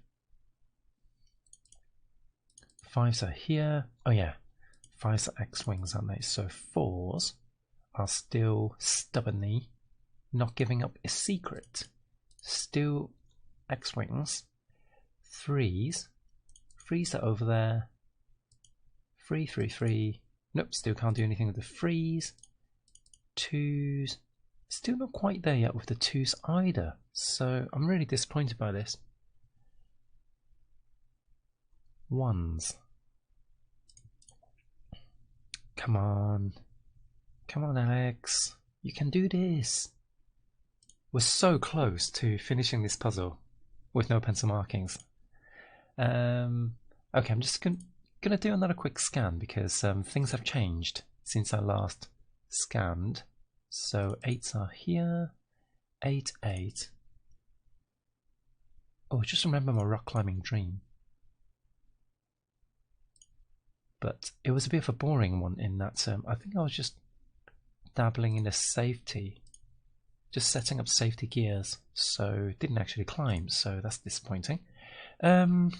5s are here. Oh yeah, 5s are X-wings, aren't they? So 4s are still stubbornly not giving up a secret. Still X-wings. 3s. 3s are over there. 3, 3, 3. Nope, still can't do anything with the 3s. twos. Still not quite there yet with the twos either. So I'm really disappointed by this. Ones. Come on. Come on, Alex. You can do this. We're so close to finishing this puzzle with no pencil markings. Okay, I'm just gonna do another quick scan because things have changed since I last scanned. So 8s are here, 8, 8. Oh, just remember my rock climbing dream. But it was a bit of a boring one in that I think I was just dabbling in the safety, just setting up safety gears, so didn't actually climb, so that's disappointing. Okay,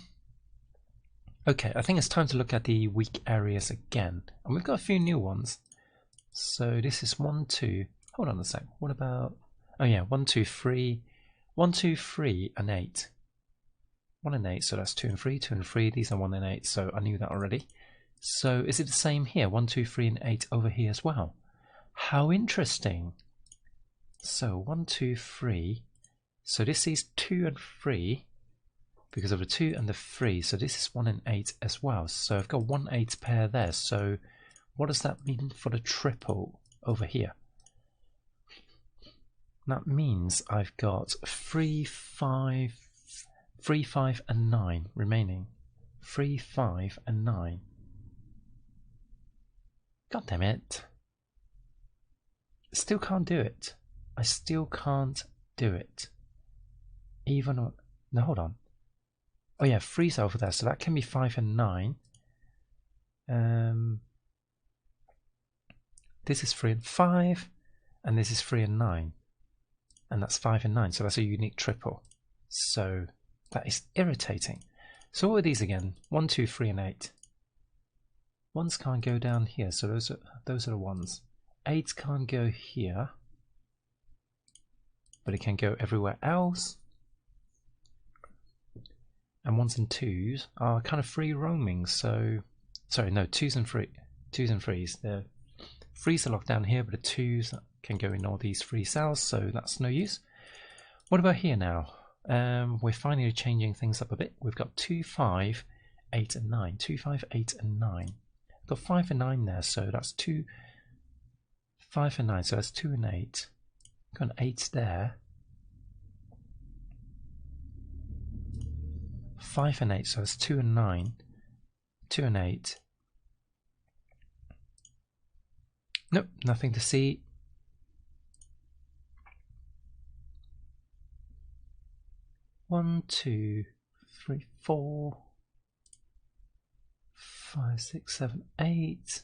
I think it's time to look at the weak areas again, and we've got a few new ones. So this is 1, 2. Hold on a sec. What about? Oh yeah, 1, 2, 3, 1, 2, 3, and 8. 1 and 8. So that's 2 and 3, 2 and 3. These are 1 and 8. So I knew that already. So is it the same here? 1, 2, 3, and 8 over here as well. How interesting. So 1, 2, 3. So this is 2 and 3 because of the 2 and the 3. So this is 1 and 8 as well. So I've got 1 8 pair there. So what does that mean for the triple over here? That means I've got 3, 5, 3, 5, and 9 remaining. 3, 5, and 9. God damn it. Still can't do it. I still can't do it. Even... No, hold on. Oh yeah, 3's over there, so that can be 5 and 9. This is 3 and 5, and this is 3 and 9. And that's 5 and 9, so that's a unique triple. So that is irritating. So what are these again? 1, 2, 3, and 8. 1s can't go down here, so those are the ones. 8s can't go here, but it can go everywhere else. And 1s and 2s are kind of free roaming. So, sorry, no, 2s and 3s. The 3s are locked down here, but the 2s can go in all these 3 cells, so that's no use. What about here now? We're finally changing things up a bit. We've got 2, 5, 8, and 9. 2, 5, 8, and 9. I've got 5 and 9 there, so that's 2, 5 and 9, so that's 2 and 8. Got an 8 there. 5 and 8, so that's 2 and 9. 2 and 8. Nope, nothing to see. One, 2, 3, 4, 5, 6, 7, 8.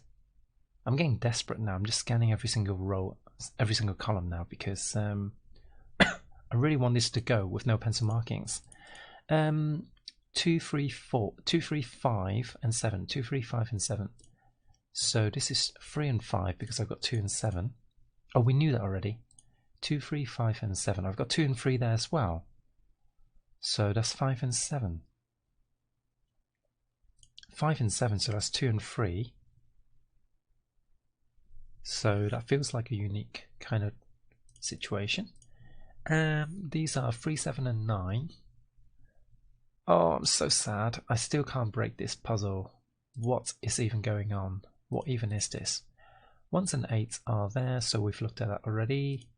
I'm getting desperate now. I'm just scanning every single row, every single column now because I really want this to go with no pencil markings. 2, 3, 4, 2, 3, 5, and 7. 2, 3, 5, and 7. So this is 3 and 5 because I've got 2 and 7. Oh, we knew that already. 2, 3, 5, and 7. I've got 2 and 3 there as well. So that's 5 and 7. 5 and 7, so that's 2 and 3. So that feels like a unique kind of situation. These are 3, 7, and 9. Oh, I'm so sad. I still can't break this puzzle. What is even going on? What even is this? 1s and 8s are there, so we've looked at that already.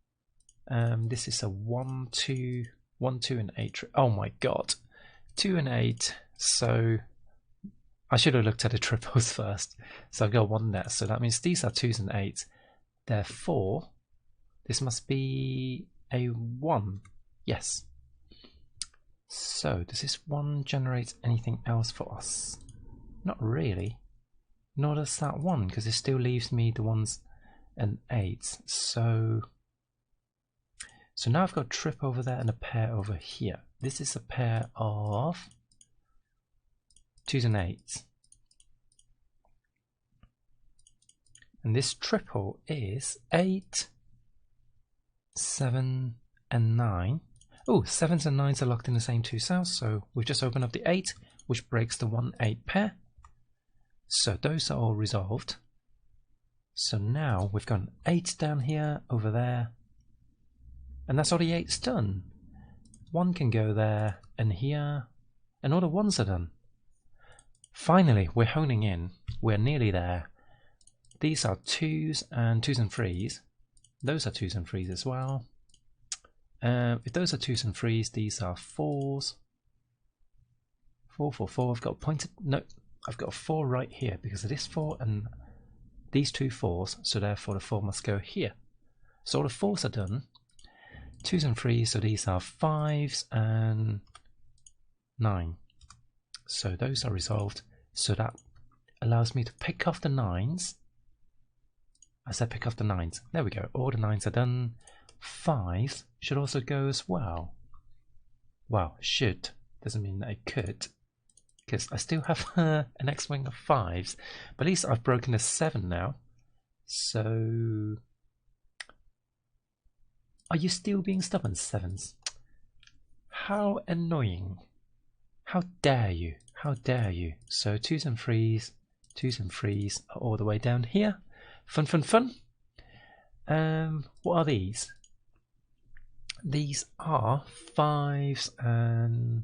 This is a 1, 2, 1, 2, and 8. Oh my god. 2 and 8. So I should have looked at the triples first. So I've got 1 there. So that means these are 2s and 8s. Therefore, this must be a 1. Yes. So does this 1 generate anything else for us? Not really. Nor does that 1, because it still leaves me the 1s and 8s. So now I've got a trip over there and a pair over here. This is a pair of 2s and 8s. And this triple is 8, 7, and 9. Oh, 7s and 9s are locked in the same 2 cells, so we've just opened up the 8, which breaks the 1, 8 pair. So those are all resolved. So now we've got an 8 down here, over there, and that's all the 8's done. 1 can go there and here, and all the 1's are done. Finally, we're honing in. We're nearly there. These are 2's and 2's and 3's. Those are 2's and 3's as well. If those are 2's and 3's, these are 4's. 4, 4, 4. I've got a pointed. No, I've got a 4 right here because it is 4 and these 2 4's, so therefore the 4 must go here. So all the 4's are done. 2's and 3's, so these are 5's and 9. So those are resolved. So that allows me to pick off the 9's. I said pick off the 9's. There we go. All the 9's are done. 5's should also go as well. Well, should. Doesn't mean that it could. Because I still have an X-wing of 5's. But at least I've broken a 7 now. So... Are you still being stubborn, 7's? How annoying. How dare you? How dare you? So 2's and 3's. 2's and 3's are all the way down here. Fun, fun, fun. What are these? These are 5's and...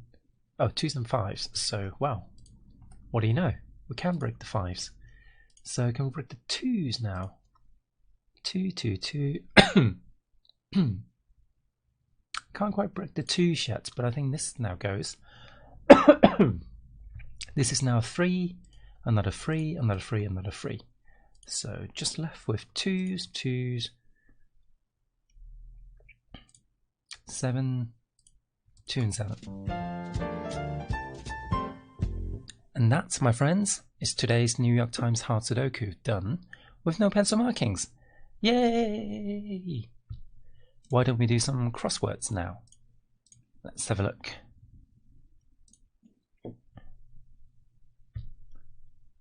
Oh, 2's and 5's. So, wow. What do you know? We can break the 5's. So, can we break the 2's now? 2, 2, 2. Can't quite break the 2's yet, but I think this now goes. This is now 3, another 3, another 3, another 3. So just left with 2's, 2's, 7, 2 and 7. And that, my friends, is today's New York Times Hard Sudoku done with no pencil markings. Yay! Why don't we do some crosswords now? Let's have a look.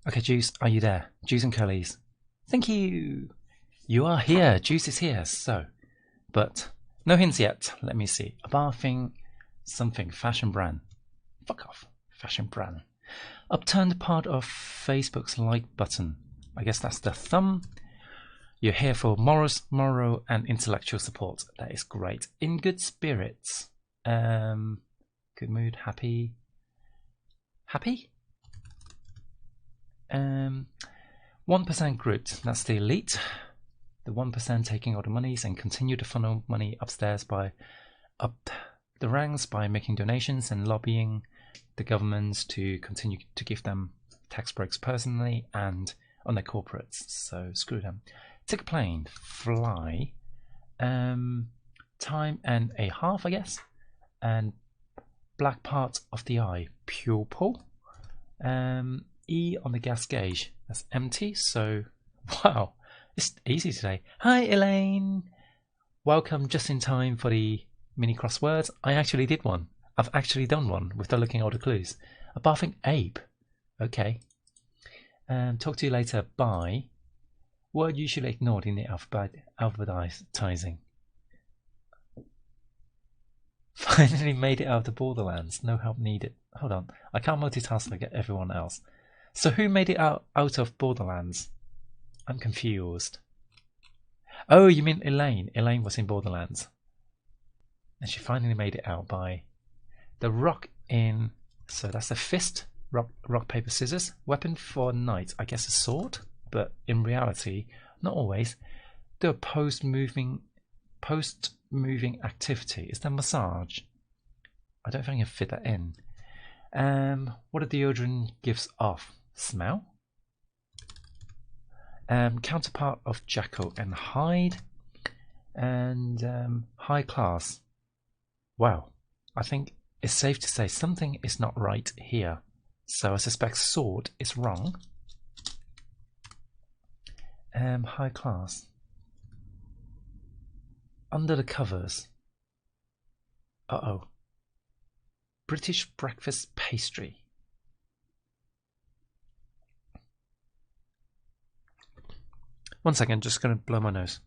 Okay, Juice, are you there? Juice and Curlies. Thank you! You are here, Juice is here, so. But, no hints yet. Let me see. A bathing something, fashion brand. Fuck off, fashion brand. Upturned part of Facebook's like button. I guess that's the thumb. You're here for moral and intellectual support. That is great. In good spirits. Good mood, happy. Happy? 1% grouped, that's the elite. The 1% taking all the monies and continue to funnel money upstairs by up the ranks by making donations and lobbying the governments to continue to give them tax breaks personally and on their corporates. So screw them. Take a plane, fly, time and a half, I guess, and black part of the eye, pupil. E on the gas gauge, that's empty, so wow, it's easy today. Hi Elaine, welcome just in time for the mini crosswords. I actually did one. I've actually done one without looking at all the clues. A bathing ape, okay. Talk to you later, bye. Word usually ignored in the alphabetizing. Finally made it out of the Borderlands, no help needed. Hold on, I can't multitask like everyone else. So who made it out of Borderlands? I'm confused. Oh, you mean Elaine. Elaine was in Borderlands. And she finally made it out by the rock in... So that's a fist. Rock, paper, scissors. Weapon for knight. I guess a sword. But in reality, not always. Do a post-moving activity. Is that massage? I don't think I can fit that in. What a deodorant gives off? Smell? Counterpart of Jackal and Hyde. And high class. Wow. I think it's safe to say something is not right here. So I suspect sword is wrong. High class. Under the covers. Uh-oh. British breakfast pastry. One second, just gonna blow my nose.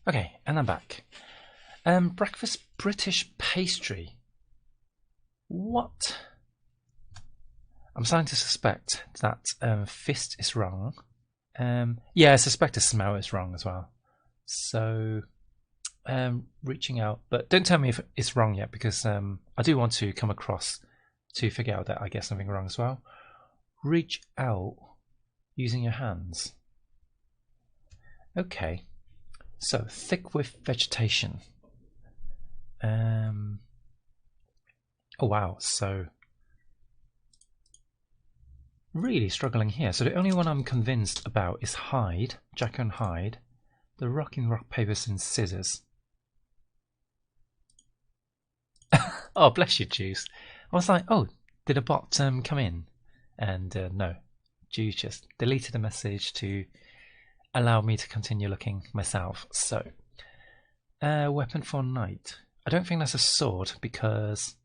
Okay, and I'm back. Breakfast British pastry. What? I'm starting to suspect that fist is wrong. Yeah, I suspect the smell is wrong as well. So, reaching out, but don't tell me if it's wrong yet, because I do want to come across to figure out that I get something wrong as well. Reach out using your hands. Okay, so thick with vegetation. Oh wow, so really struggling here. So the only one I'm convinced about is Hyde, Jack and Hyde, the rocking rock, paper, and scissors. Oh, bless you, Juice. I was like, oh, did a bot come in? And no, Juice just deleted the message to allow me to continue looking myself. So, weapon for knight. I don't think that's a sword because,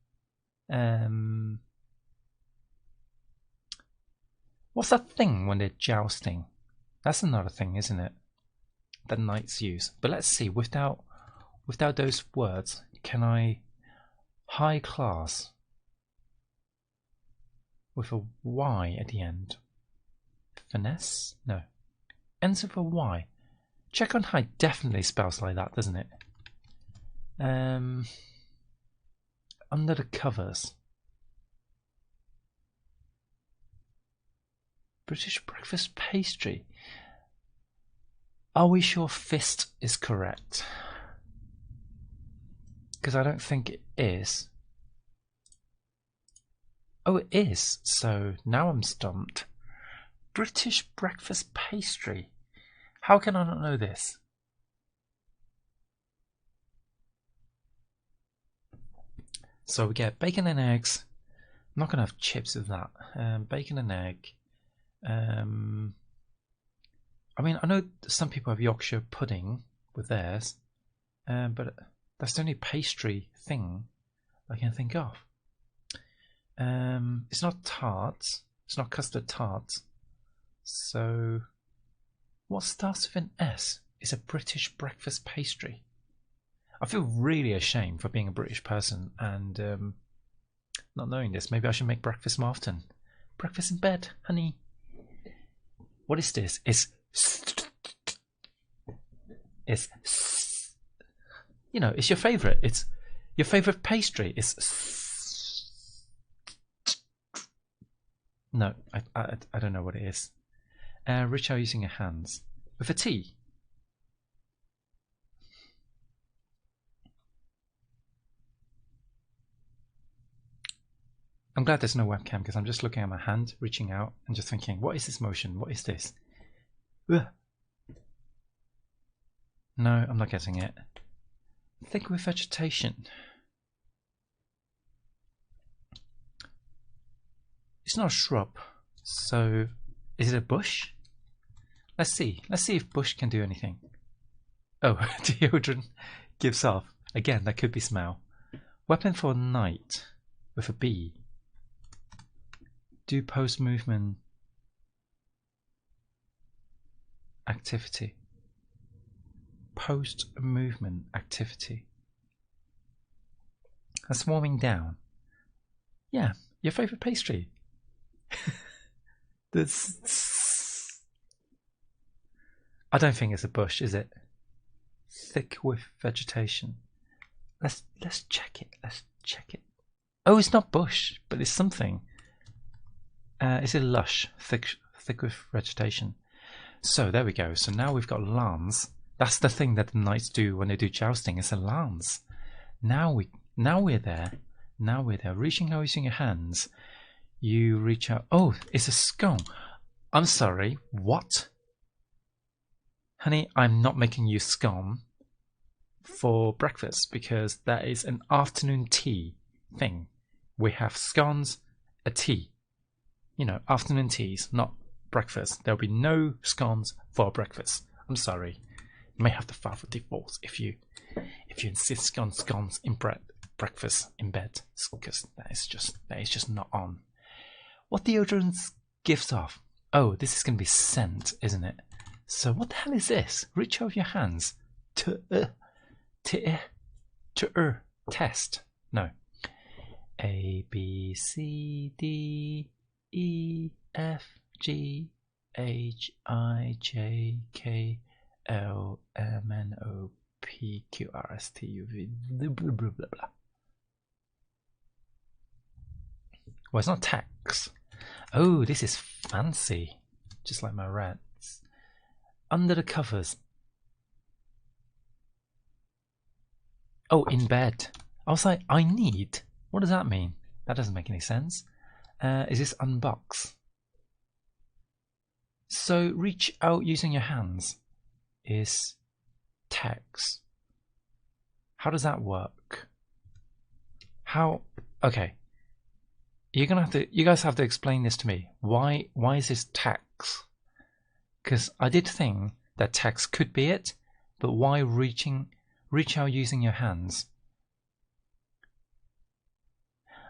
what's that thing when they're jousting? That's another thing, isn't it? That knights use. But let's see. Without those words, can I high class with a Y at the end? Finesse? No. Ends with a Y. Check on high definitely spells like that, doesn't it? Under the covers. British breakfast pastry. Are we sure fist is correct? Because I don't think it is. Oh, it is. So now I'm stumped. British breakfast pastry. How can I not know this? So we get bacon and eggs. I'm not going to have chips with that. Bacon and egg. I mean, I know some people have Yorkshire pudding with theirs, but that's the only pastry thing I can think of. It's not tarts. It's not custard tarts. So, what starts with an S is a British breakfast pastry. I feel really ashamed for being a British person and not knowing this. Maybe I should make breakfast more often. Breakfast in bed, honey. What is this? It's you know, it's your favorite. It's your favorite pastry. It's no, I don't know what it is. Rich are using your hands with a T. I'm glad there's no webcam because I'm just looking at my hand, reaching out, and just thinking, what is this motion? What is this? Ugh. No, I'm not getting it. Thick with vegetation. It's not a shrub, so is it a bush? Let's see. Let's see if bush can do anything. Oh, deodorant gives off. Again, that could be smell. Weapon for knight with a B. Do post movement activity. Post movement activity. That's warming down. Yeah, your favorite pastry. That's. I don't think it's a bush, is it? Thick with vegetation. Let's check it. Let's check it. Oh, it's not bush, but it's something. Is it lush? Thick with vegetation. So there we go. So now we've got lance. That's the thing that the knights do when they do jousting. It's a lance. Now we're there. Now we're there. Reaching out using your hands. You reach out. Oh, it's a scone. I'm sorry. What? Honey, I'm not making you scone for breakfast because that is an afternoon tea thing. We have scones, a tea. You know, afternoon teas, not breakfast. There'll be no scones for breakfast. I'm sorry. You may have to file for divorce if you insist on scones in breakfast in bed, because that is just not on. What deodorant gives off? Oh, this is going to be scent, isn't it? So what the hell is this? Reach out your hands. test. No. A B C D E F G H I J K L M N O P Q R S T U V blah blah blah blah blah. Well, it's not tax. Oh, this is fancy. Just like my rats. Under the covers. Oh, in bed. I was like, I need. What does that mean? That doesn't make any sense. Is this unbox? So reach out using your hands is text. How does that work? How? Okay. You guys have to explain this to me. Why is this text? Because I did think that text could be it, but why reach out using your hands?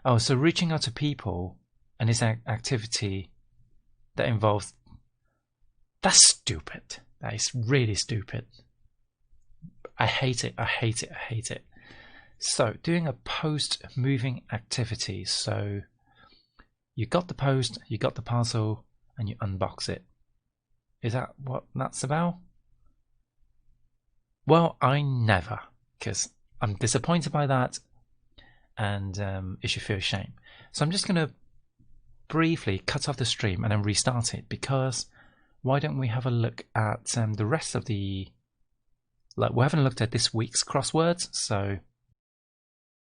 Oh, so reaching out to people and it's an activity that involves. That's stupid. That is really stupid. I hate it. I hate it. I hate it. So doing a post moving activity. So you got the post, you got the parcel, and you unbox it. Is that what that's about? Well, I never, because I'm disappointed by that, and it should feel shame. So I'm just going to briefly cut off the stream and then restart it, because why don't we have a look at the rest of the... Like, we haven't looked at this week's crosswords, so